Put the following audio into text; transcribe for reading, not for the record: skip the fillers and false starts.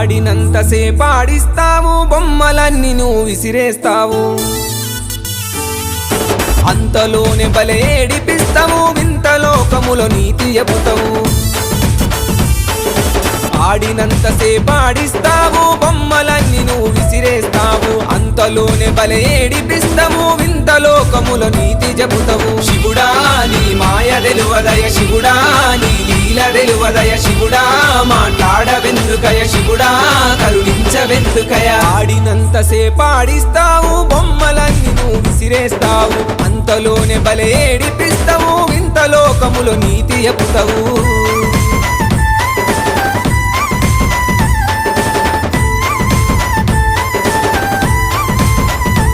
ఆడినంతసేపు ఆడిస్తావు బొమ్మలన్నీ నువ్వు విసిరేస్తావు అంతలోనే బలే ఏడిపిస్తావు వింత లోకములో నీతి చెబుతావు ఆడినంతసేపు ఆడిస్తావు బొమ్మలన్నీ నువ్వు విసిరేస్తావు అంతలోనే బలే ఏడిపిస్తావు వింత లోకములో నీతి చెబుతావు శివుడా నీ మాయ తెలువదయ శివుడా నీ లీల తెలువదయ శివుడా మాట్లాడవెందుకయ శివుడా కరుణించవెందుకయ ఆడినంతసేపు ఆడిస్తావు బొమ్మలన్నీ నువ్వు విసిరేస్తావు అంతలోనే బలే ఏడిపిస్తావు వింత లోకములో నీతి చెబుతావు